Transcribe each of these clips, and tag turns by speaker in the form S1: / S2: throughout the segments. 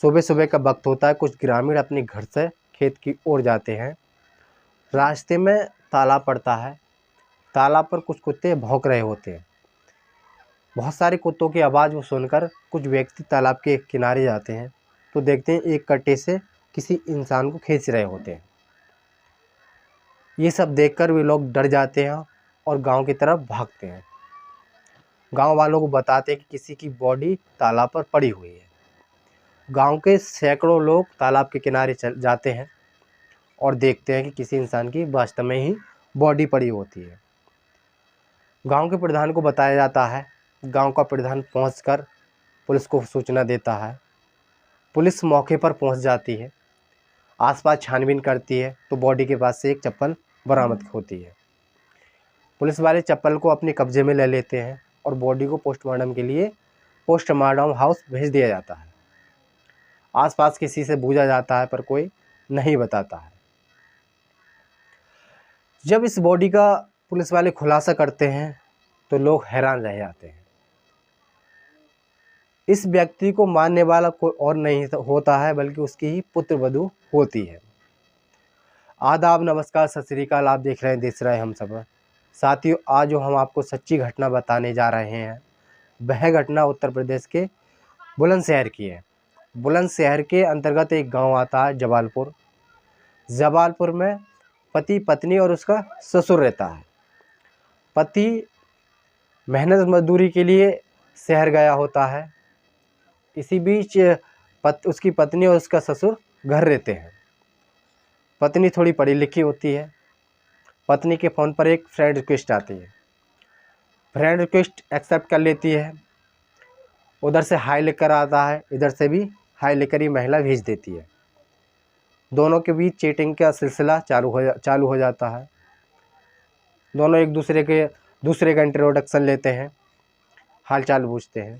S1: सुबह सुबह का वक्त होता है। कुछ ग्रामीण अपने घर से खेत की ओर जाते हैं। रास्ते में तालाब पड़ता है। तालाब पर कुछ कुत्ते भौंक रहे होते हैं। बहुत सारे कुत्तों की आवाज़ को सुनकर कुछ व्यक्ति तालाब के किनारे जाते हैं तो देखते हैं एक कट्टे से किसी इंसान को खींच रहे होते हैं। ये सब देखकर वे लोग डर जाते हैं और गांव की तरफ भागते हैं। गांव वालों को बताते हैं कि किसी की बॉडी तालाब पर पड़ी हुई है। गांव के सैकड़ों लोग तालाब के किनारे चल जाते हैं और देखते हैं कि किसी इंसान की वास्तव में ही बॉडी पड़ी होती है। गांव के प्रधान को बताया जाता है। गांव का प्रधान पहुंचकर पुलिस को सूचना देता है। पुलिस मौके पर पहुंच जाती है। आसपास छानबीन करती है तो बॉडी के पास से एक चप्पल बरामद होती है। पुलिस वाले चप्पल को अपने कब्जे में ले लेते हैं और बॉडी को पोस्टमार्टम के लिए पोस्टमार्टम हाउस भेज दिया जाता है। आसपास किसी से पूछा जाता है पर कोई नहीं बताता है। जब इस बॉडी का पुलिस वाले खुलासा करते हैं तो लोग हैरान रह जाते हैं। इस व्यक्ति को मारने वाला कोई और नहीं होता है बल्कि उसकी ही पुत्रवधू होती है। आदाब, नमस्कार, सत श्री अकाल। आप देख रहे हैं देश रहे हम सब। साथियों, आज जो हम आपको सच्ची घटना बताने जा रहे हैं वह घटना उत्तर प्रदेश के बुलंदशहर की है। बुलंदशहर के अंतर्गत एक गांव आता है जबालपुर। जबालपुर में पति, पत्नी और उसका ससुर रहता है। पति मेहनत मजदूरी के लिए शहर गया होता है। इसी बीच उसकी पत्नी और उसका ससुर घर रहते हैं। पत्नी थोड़ी पढ़ी लिखी होती है। पत्नी के फ़ोन पर एक फ्रेंड रिक्वेस्ट आती है। फ्रेंड रिक्वेस्ट एक्सेप्ट कर लेती है। उधर से हाई लेकर आता है, इधर से भी हाई लेकर ही महिला भेज देती है। दोनों के बीच चैटिंग का सिलसिला चालू हो जाता है। दोनों एक दूसरे का इंट्रोडक्शन लेते हैं, हाल चाल पूछते हैं।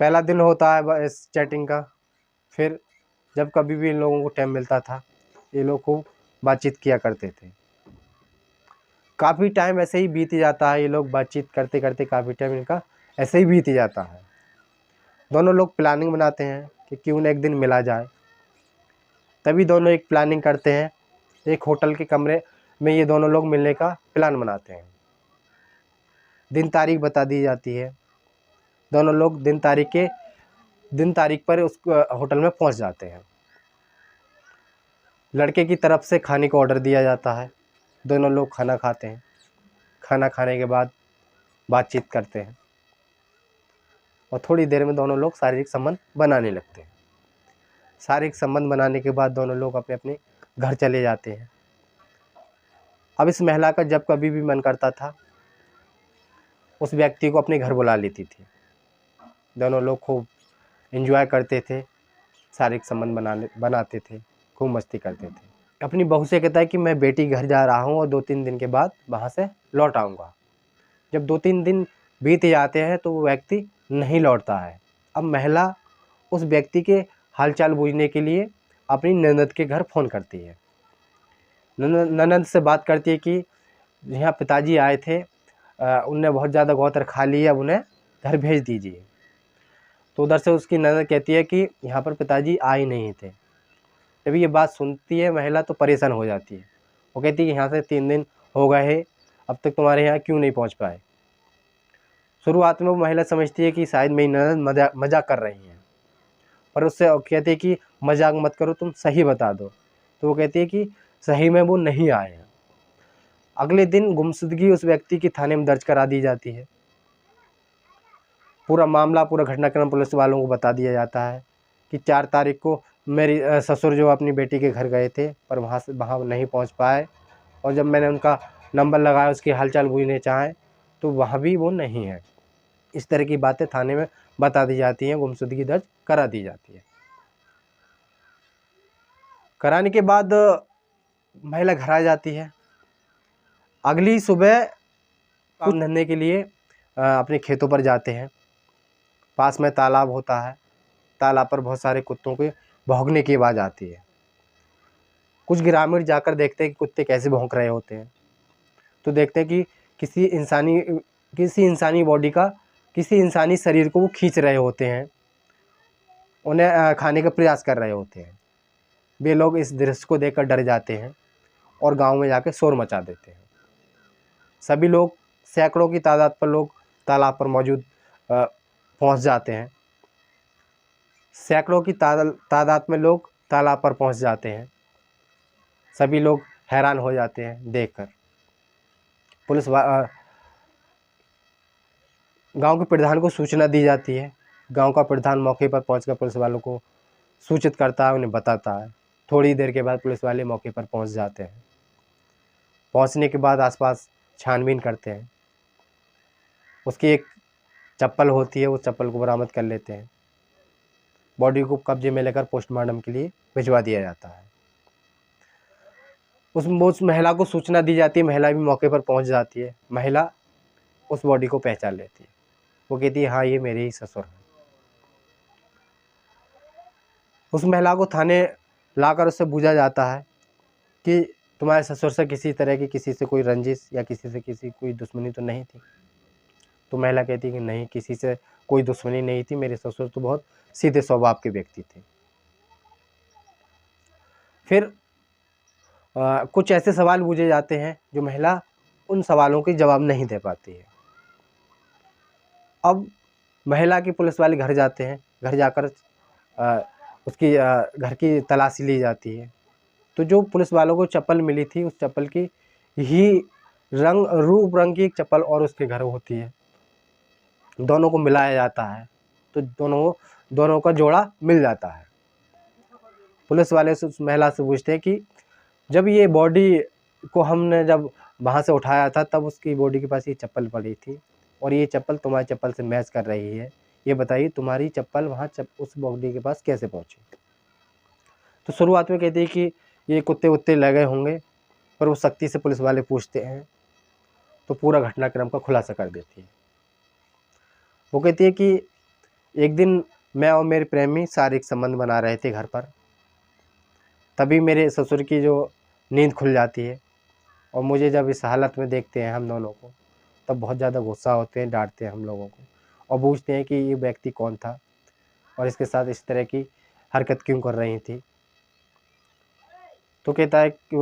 S1: पहला दिन होता है इस चैटिंग का। फिर जब कभी भी इन लोगों को टाइम मिलता था ये लोग खूब बातचीत किया करते थे। काफ़ी टाइम ऐसे ही बीत जाता है। ये लोग बातचीत करते करते काफ़ी टाइम इनका ऐसे ही बीत जाता है। दोनों लोग प्लानिंग बनाते हैं कि क्यों न एक दिन मिला जाए। तभी दोनों एक प्लानिंग करते हैं। एक होटल के कमरे में ये दोनों लोग मिलने का प्लान बनाते हैं। दिन तारीख बता दी जाती है। दोनों लोग दिन तारीख पर उस होटल में पहुंच जाते हैं। लड़के की तरफ से खाने का ऑर्डर दिया जाता है। दोनों लोग खाना खाते हैं। खाना खाने के बाद बातचीत करते हैं और थोड़ी देर में दोनों लोग शारीरिक संबंध बनाने लगते हैं। शारीरिक संबंध बनाने के बाद दोनों लोग अपने अपने घर चले जाते हैं। अब इस महिला का जब कभी भी मन करता था उस व्यक्ति को अपने घर बुला लेती थी। दोनों लोग खूब एंजॉय करते थे, शारीरिक संबंध बनाते थे, खूब मस्ती करते थे। अपनी बहू से कहता है कि मैं बेटी घर जा रहा हूँ और 2-3 दिन के बाद वहाँ से लौट आऊँगा। जब 2-3 दिन बीत जाते हैं तो वो व्यक्ति नहीं लौटता है। अब महिला उस व्यक्ति के हालचाल पूछने के लिए अपनी ननद के घर फ़ोन करती है। ननद से बात करती है कि यहाँ पिताजी आए थे, उनने बहुत ज़्यादा गौतर खा लिया, अब उन्हें घर भेज दीजिए। तो उधर से उसकी ननद कहती है कि यहाँ पर पिताजी आए नहीं थे। जब ये बात सुनती है महिला तो परेशान हो जाती है। वो कहती है कि यहाँ से 3 दिन हो गए हैं, अब तक तुम्हारे यहाँ क्यों नहीं पहुँच पाए। शुरुआत में वो महिला समझती है कि शायद मेरी ननद मजाक कर रही हैं, पर उससे कहती है कि मजाक मत करो, तुम सही बता दो। तो वो कहती है कि सही में वो नहीं आए हैं। अगले दिन गुमशुदगी उस व्यक्ति की थाने में दर्ज करा दी जाती है। पूरा मामला, पूरा घटनाक्रम पुलिस वालों को बता दिया जाता है कि 4 तारीख को मेरी ससुर जो अपनी बेटी के घर गए थे पर वहाँ नहीं पहुँच पाए, और जब मैंने उनका नंबर लगाया, उसकी हालचाल पूछने चाहे तो वहाँ भी वो नहीं है। इस तरह की बातें थाने में बता दी जाती हैं, गुमशुदगी दर्ज करा दी जाती है। कराने के बाद महिला घर आ जाती है। अगली सुबह कुछ नहाने के लिए अपने खेतों पर जाते हैं। पास में तालाब होता है। तालाब पर बहुत सारे कुत्तों के भौंकने की आवाज़ आती है। कुछ ग्रामीण जाकर देखते हैं कि कुत्ते कैसे भौंक रहे होते हैं। तो देखते हैं कि किसी इंसानी बॉडी का, किसी इंसानी शरीर को वो खींच रहे होते हैं उन्हें खाने का प्रयास कर रहे होते हैं। वे लोग इस दृश्य को देखकर डर जाते हैं और गांव में जाकर शोर मचा देते हैं। सभी लोग, सैकड़ों की तादाद पर लोग तालाब पर मौजूद पहुंच जाते हैं। सैकड़ों की तादाद में लोग तालाब पर पहुंच जाते हैं। सभी लोग हैरान हो जाते हैं देखकर। गांव के प्रधान को सूचना दी जाती है। गांव का प्रधान मौके पर पहुंचकर पुलिस वालों को सूचित करता है, उन्हें बताता है। थोड़ी देर के बाद पुलिस वाले मौके पर पहुंच जाते हैं। पहुंचने के बाद आसपास छानबीन करते हैं। उसकी एक चप्पल होती है, उस चप्पल को बरामद कर लेते हैं। बॉडी को कब्जे में लेकर पोस्टमार्टम के लिए भिजवा दिया जाता है। उस महिला को सूचना दी जाती है। महिला भी मौके पर पहुंच जाती है। महिला उस बॉडी को पहचान लेती है। वो कहती है, हाँ, ये मेरे ही ससुर हैं। उस महिला को थाने लाकर उससे पूछा जाता है कि तुम्हारे ससुर से किसी तरह की, किसी से कोई रंजिश या किसी से कोई दुश्मनी तो नहीं थी? तो महिला कहती है कि नहीं, किसी से कोई दुश्मनी नहीं थी, मेरे ससुर तो बहुत सीधे स्वभाव के व्यक्ति थे। फिर कुछ ऐसे सवाल पूछे जाते हैं जो महिला उन सवालों के जवाब नहीं दे पाती है। अब महिला के पुलिस वाले घर जाते हैं। घर जाकर उसकी घर की तलाशी ली जाती है। तो जो पुलिस वालों को चप्पल मिली थी, उस चप्पल की ही रूप रंग की एक चप्पल और उसके घर होती है। दोनों को मिलाया जाता है तो दोनों का जोड़ा मिल जाता है। पुलिस वाले से उस महिला से पूछते हैं कि जब ये बॉडी को हमने जब वहाँ से उठाया था, तब उसकी बॉडी के पास ये चप्पल पड़ी थी और ये चप्पल तुम्हारी चप्पल से मैच कर रही है। ये बताइए, तुम्हारी चप्पल वहाँ उस बॉडी के पास कैसे पहुँची? तो शुरुआत में कहती है कि ये कुत्ते वुत्ते लगे होंगे, पर वो सख्ती से पुलिस वाले पूछते हैं तो पूरा घटनाक्रम का खुलासा कर देती है। वो कहती है कि एक दिन मैं और मेरे प्रेमी शारीरिक संबंध बना रहे थे घर पर। तभी मेरे ससुर की जो नींद खुल जाती है और मुझे जब इस हालत में देखते हैं हम दोनों को, तब बहुत ज़्यादा गुस्सा होते हैं, डांटते हैं हम लोगों को और पूछते हैं कि ये व्यक्ति कौन था और इसके साथ इस तरह की हरकत क्यों कर रही थी। तो कहता है कि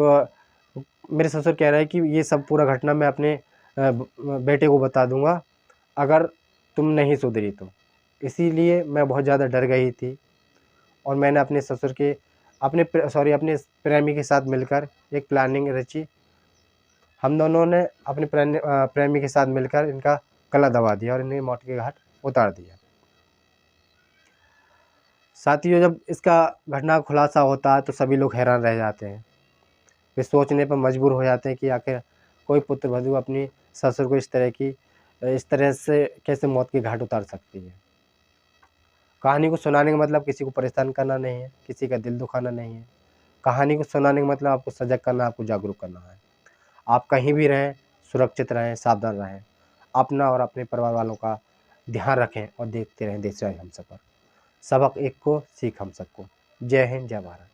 S1: मेरे ससुर कह रहे हैं कि ये सब पूरा घटना मैं अपने बेटे को बता दूंगा अगर तुम नहीं सुधरी तो। इसीलिए मैं बहुत ज़्यादा डर गई थी और मैंने अपने ससुर के अपने प्रेमी के साथ मिलकर एक प्लानिंग रची। हम दोनों ने अपने प्रेमी के साथ मिलकर इनका गला दबा दिया और इन्हें मौत के घाट उतार दिया। साथियों, जब इसका घटना खुलासा होता है तो सभी लोग हैरान रह जाते हैं। वे सोचने पर मजबूर हो जाते हैं कि आखिर कोई पुत्रवधू अपनी ससुर को इस तरह से कैसे मौत के घाट उतार सकती है। कहानी को सुनाने का मतलब किसी को परेशान करना नहीं है, किसी का दिल दुखाना नहीं है। कहानी को सुनाने का मतलब आपको सजग करना, आपको जागरूक करना है। आप कहीं भी रहें, सुरक्षित रहें, सावधान रहें। अपना और अपने परिवार वालों का ध्यान रखें और देखते रहें देश राज हम सफ़र। सबक एक को, सीख हम सबको। जय हिंद, जय भारत।